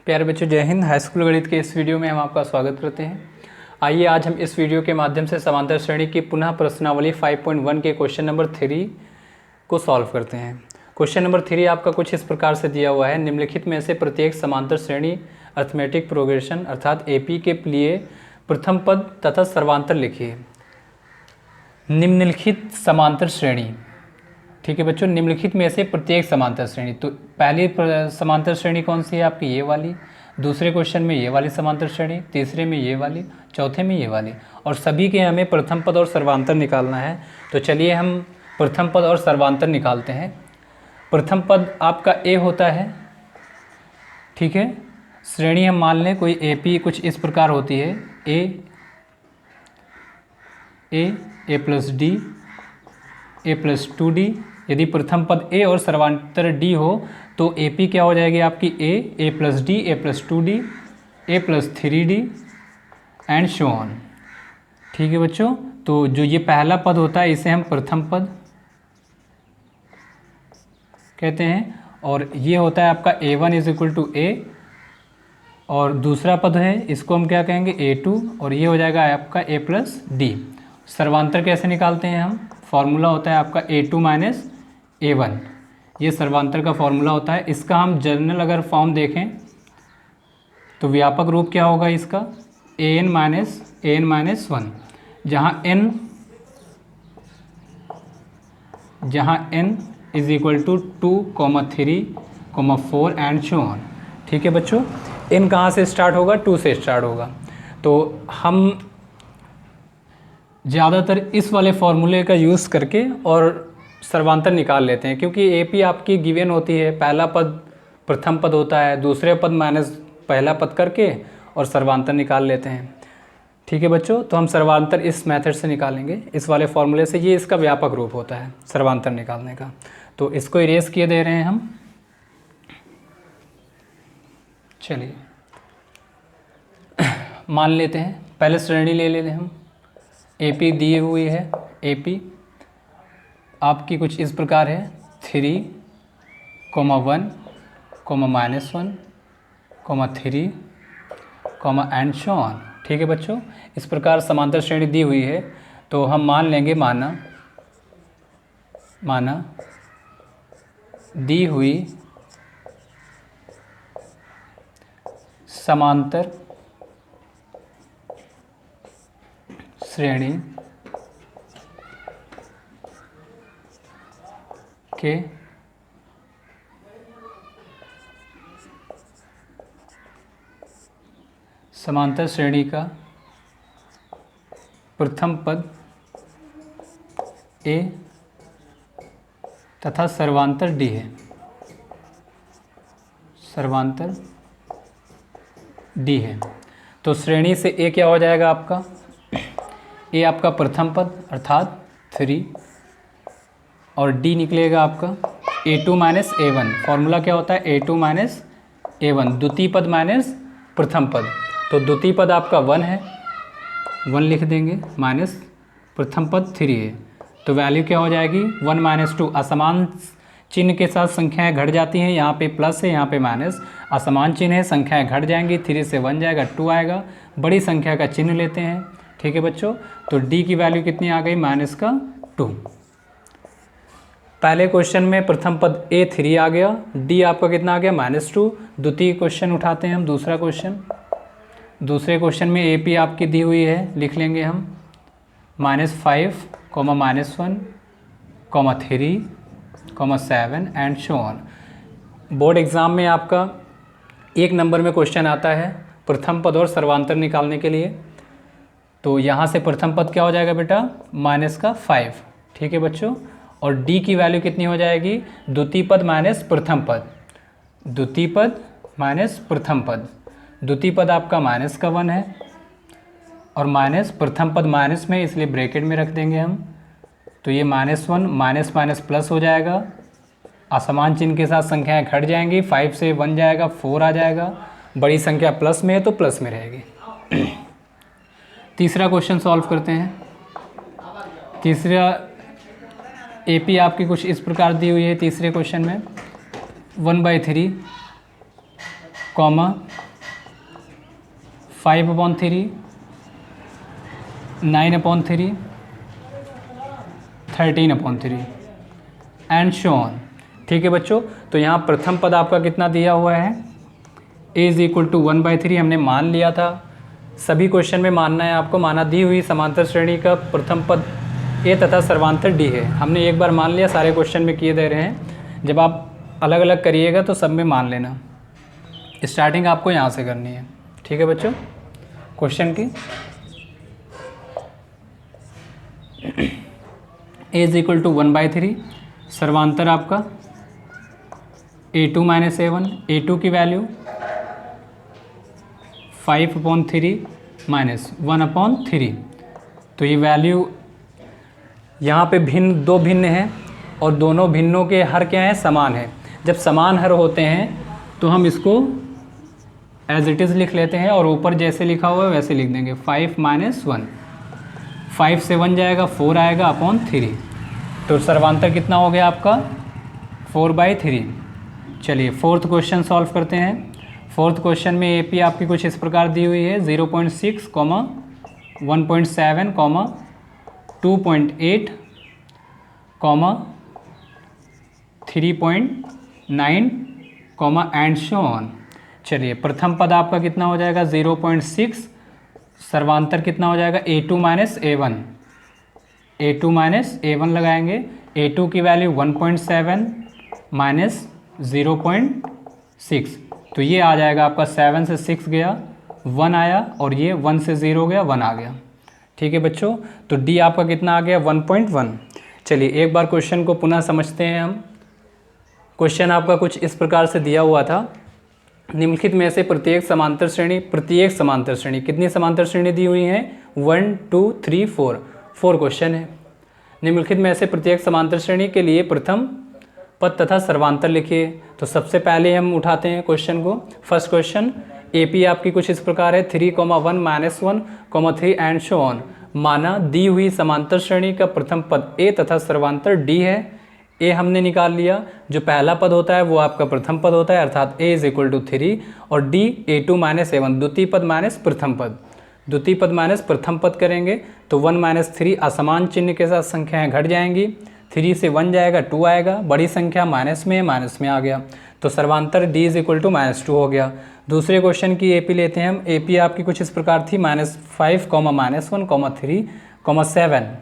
प्यारे बच्चों, जय हिंद। हाई स्कूल गणित के इस वीडियो में हम आपका स्वागत करते हैं। आइए आज हम इस वीडियो के माध्यम से समांतर श्रेणी की पुनः प्रश्नावली 5.1 के क्वेश्चन नंबर 3 को सॉल्व करते हैं। क्वेश्चन नंबर 3 आपका कुछ इस प्रकार से दिया हुआ है। निम्नलिखित में से प्रत्येक समांतर श्रेणी अर्थमेटिक प्रोग्रेशन अर्थात AP के लिए प्रथम पद तथा सर्वांतर लिखिए। निम्नलिखित समांतर श्रेणी, ठीक है बच्चों, निम्नलिखित में से प्रत्येक समांतर श्रेणी। तो पहली समांतर श्रेणी कौन सी है आपकी? ये वाली। दूसरे क्वेश्चन में ये वाली समांतर श्रेणी, तीसरे में ये वाली, चौथे में ये वाली, और सभी के हमें प्रथम पद और सर्वांतर निकालना है। तो चलिए हम प्रथम पद और सर्वांतर निकालते हैं। प्रथम पद आपका A होता है, ठीक है। श्रेणी हम मान लें कोई AP कुछ इस प्रकार होती है, A plus D, A plus 2D। यदि प्रथम पद A और सर्वांतर D हो तो AP क्या हो जाएगी आपकी? A plus D, A plus 2D, A plus 3D and so on. ठीक है बच्चों, तो जो ये पहला पद होता है इसे हम प्रथम पद कहते हैं, और ये होता है आपका A1 is equal to A, और दूसरा पद है इसको हम क्या कहेंगे? A2, और ये हो जाएगा आपका A प्लस D। सर्वांतर कैसे निकालते हैं हम? फॉर्मूला होता है आपका A2 माइनस A1, ये सर्वांतर का फॉर्मूला होता है। इसका हम जनरल अगर फॉर्म देखें तो व्यापक रूप क्या होगा इसका? an माइनस 1, जहाँ n is equal to 2, 3, 4 and so on. ठीक है बच्चों, n कहाँ से स्टार्ट होगा? 2 से स्टार्ट होगा। तो हम ज़्यादातर इस वाले फॉर्मूले का यूज़ करके और सर्वांतर निकाल लेते हैं, क्योंकि AP आपकी गिवन होती है। पहला पद प्रथम पद होता है, दूसरे पद माइनस पहला पद करके और सर्वांतर निकाल लेते हैं। ठीक है बच्चों, तो हम सर्वांतर इस मेथड से निकालेंगे, इस वाले फॉर्मूले से। ये इसका व्यापक रूप होता है सर्वांतर निकालने का। तो इसको इरेज किए दे रहे हैं हम। चलिए मान लेते हैं, पहले श्रेणी ले लेते हैं हम। AP दी हुई है, AP आपकी कुछ इस प्रकार है 3, 1, -1, 3, एंड सो ऑन। ठीक है बच्चों, इस प्रकार समांतर श्रेणी दी हुई है। तो हम मान लेंगे माना दी हुई समांतर श्रेणी के समांतर श्रेणी का प्रथम पद A तथा सर्वांतर D है, सर्वांतर D है। तो श्रेणी से A क्या हो जाएगा आपका? A आपका प्रथम पद अर्थात 3, और D निकलेगा आपका A2 माइनस A1। फॉर्मूला क्या होता है? A2 माइनस A1, द्वितीय पद माइनस प्रथम पद। तो द्वितीय पद आपका 1 है, 1 लिख देंगे, माइनस प्रथम पद 3 है। तो वैल्यू क्या हो जाएगी? 1 माइनस 2। असमान चिन्ह के साथ संख्याएं घट जाती हैं, यहाँ पे प्लस है, यहाँ पे माइनस। असमान चिन्ह है, संख्याएं घट जाएंगी, 3 से 1 जाएगा, 2 आएगा। बड़ी संख्या का चिन्ह लेते हैं। ठीक है बच्चों, तो D की वैल्यू कितनी आ गई? -2। पहले क्वेश्चन में प्रथम पद A 3 आ गया, D आपका कितना आ गया? -2। द्वितीय क्वेश्चन उठाते हैं हम, दूसरा क्वेश्चन। दूसरे क्वेश्चन में AP आपकी दी हुई है, लिख लेंगे हम -5, -1, 3, 7 and so on. Board exam में आपका 1 नंबर में क्वेश्चन आता है प्रथम पद और सर्वांतर निकालने के लिए। तो यहाँ से प्रथम पद क्या हो जाएगा बेटा? -5। ठीक है बच्चों, और D की वैल्यू कितनी हो जाएगी? द्वितीय पद माइनस प्रथम पद, द्वितीय पद माइनस प्रथम पद। द्वितीय पद आपका -1 है, और माइनस प्रथम पद माइनस में, इसलिए ब्रैकेट में रख देंगे हम। तो ये -1 माइनस प्लस हो जाएगा। असमान चिन्ह के साथ संख्याएं घट जाएंगी, 5 से 1 जाएगा, 4 आ जाएगा। बड़ी संख्या प्लस में है तो प्लस में रहेगी। तीसरा क्वेश्चन सॉल्व करते हैं। तीसरा AP आपकी कुछ इस प्रकार दी हुई है। तीसरे क्वेश्चन में 1/3 कॉमा 5/3, 9/3, 13/3 एंड सो ऑन। ठीक है बच्चों, तो यहाँ प्रथम पद आपका कितना दिया हुआ है, a इज इक्वल टू 1/3 हमने मान लिया था। सभी क्वेश्चन में मानना है आपको, माना दी हुई समांतर श्रेणी का प्रथम पद a तथा सर्वांतर d है। हमने एक बार मान लिया, सारे क्वेश्चन में किए दे रहे हैं। जब आप अलग अलग करिएगा तो सब में मान लेना। स्टार्टिंग आपको यहाँ से करनी है। ठीक है बच्चों, क्वेश्चन की a इज इक्वल टू 1/3, सर्वांतर आपका a2 - a1, a2 की वैल्यू 5/3 माइनस 1/3। तो ये वैल्यू यहाँ पे दो भिन्न हैं और दोनों भिन्नों के हर क्या हैं, समान है। जब समान हर होते हैं तो हम इसको एज इट इज़ लिख लेते हैं और ऊपर जैसे लिखा हुआ है वैसे लिख देंगे। 5 - 1, 5 से 1 जाएगा, 4 आएगा अपॉन 3। तो सर्वांतर कितना हो गया आपका 4/3। चलिए फोर्थ क्वेश्चन सॉल्व करते हैं। फोर्थ क्वेश्चन में AP आपकी कुछ इस प्रकार दी हुई है 0.6, 1.7, 2.8, 3.9, एंड सो ऑन। चलिए प्रथम पद आपका कितना हो जाएगा 0.6, सर्वांतर कितना हो जाएगा a2 - a1, a2 - a1 लगाएंगे। a2 की वैल्यू 1.7 माइनस 0.6, तो ये आ जाएगा आपका 7 से 6 गया 1 आया, और ये 1 से 0 गया 1 आ गया। ठीक है बच्चों, तो D आपका कितना आ गया 1.1। चलिए एक बार क्वेश्चन को पुनः समझते हैं हम। क्वेश्चन आपका कुछ इस प्रकार से दिया हुआ था, निम्नलिखित में से प्रत्येक समांतर श्रेणी कितनी समांतर श्रेणी दी हुई हैं 1 2 3 4 क्वेश्चन है। निम्नलिखित में से प्रत्येक समांतर श्रेणी के लिए प्रथम पद तथा सर्वांतर लिखिए। तो सबसे पहले हम उठाते हैं क्वेश्चन को। फर्स्ट क्वेश्चन AP आपकी कुछ इस प्रकार है 3, 1, -1, 3 एंड सो ऑन। माना दी हुई समांतर श्रेणी का प्रथम पद A तथा सर्वांतर D है। A हमने निकाल लिया, जो पहला पद होता है वो आपका प्रथम पद होता है, अर्थात A इज इक्वल टू 3, और D A2 - A1, द्वितीय पद माइनस प्रथम पद। द्वितीय पद माइनस प्रथम पद करेंगे तो 1 - 3 असमान चिन्ह के साथ संख्याएं घट जाएंगी। 3 से 1 जाएगा 2 आएगा, बड़ी संख्या माइनस में आ गया, तो सर्वांतर D इज इक्वल टू -2 हो गया। दूसरे क्वेश्चन की AP लेते हैं हम। AP आपकी कुछ इस प्रकार थी -5, -1, 3, 7।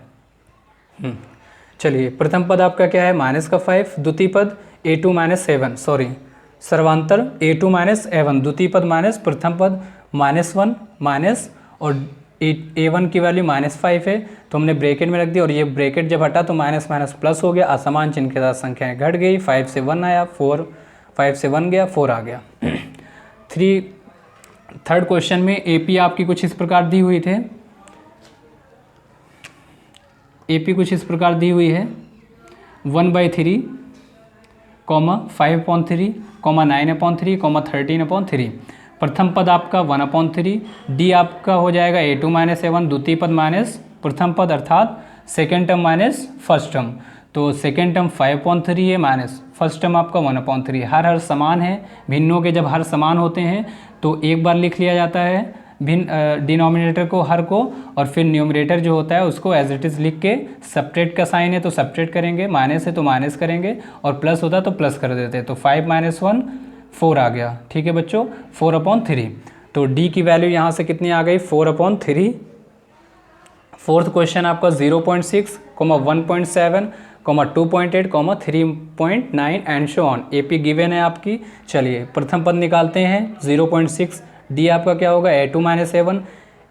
चलिए प्रथम पद आपका क्या है -5, द्वितीय पद A2 - A1, सर्वांतर A2 - A1, द्वितीय पद माइनस प्रथम पद -1 माइनस, और A1 की वैल्यू -5 है तो हमने ब्रैकेट में रख दिया, और ये ब्रैकेट जब हटा तो माइनस माइनस प्लस हो गया, असमान चिन्ह के साथ संख्याएं घट गई। 5 से 1 आया 4, 5 से 1 गया 4 आ गया। थर्ड क्वेश्चन में AP आपकी कुछ इस प्रकार दी हुई थे। AP कुछ इस प्रकार दी हुई है 1/3, 5/3, 9/3, 13/3। प्रथम पद आपका 1/3, D आपका हो जाएगा A2 - A1, द्वितीय पद माइनस प्रथम पद अर्थात second term minus first term. तो सेकेंड टर्म 5/3 है माइनस फर्स्ट टर्म आपका 1/3। हर समान है, भिन्नों के जब हर समान होते हैं तो एक बार लिख लिया जाता है भिन्न डिनोमिनेटर को, हर को, और फिर न्यूमरेटर जो होता है उसको एज इट इज़ लिख के, सब्ट्रैक्ट का साइन है तो सब्ट्रैक्ट करेंगे, माइनस है तो माइनस करेंगे, और प्लस होता तो प्लस कर देते। तो 5 - 1 4 आ गया। ठीक है बच्चों, 4/3। तो D की वैल्यू यहाँ से कितनी आ गई 4/3। फोर्थ क्वेश्चन आपका 0.6, 1.7, 2.8, 3.9 and so on. AP given है आपकी। चलिए प्रथम पद निकालते हैं 0.6, D आपका क्या होगा A2 - A1,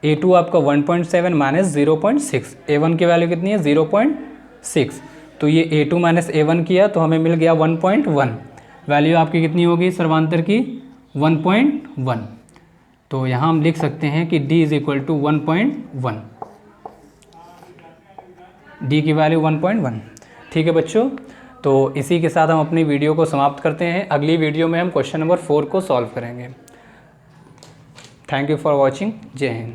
A2 आपका 1.7 माइनस 0.6, A1 की वैल्यू कितनी है 0.6, तो ये A2 - A1 किया तो हमें मिल गया 1.1। वैल्यू आपकी कितनी होगी सर्वांतर की 1.1। तो यहाँ हम लिख सकते हैं कि D is equal to 1.1, D की वैल्यू 1.1। ठीक है बच्चों, तो इसी के साथ हम अपनी वीडियो को समाप्त करते हैं। अगली वीडियो में हम क्वेश्चन नंबर 4 को सॉल्व करेंगे। Thank you for watching. जय हिंद।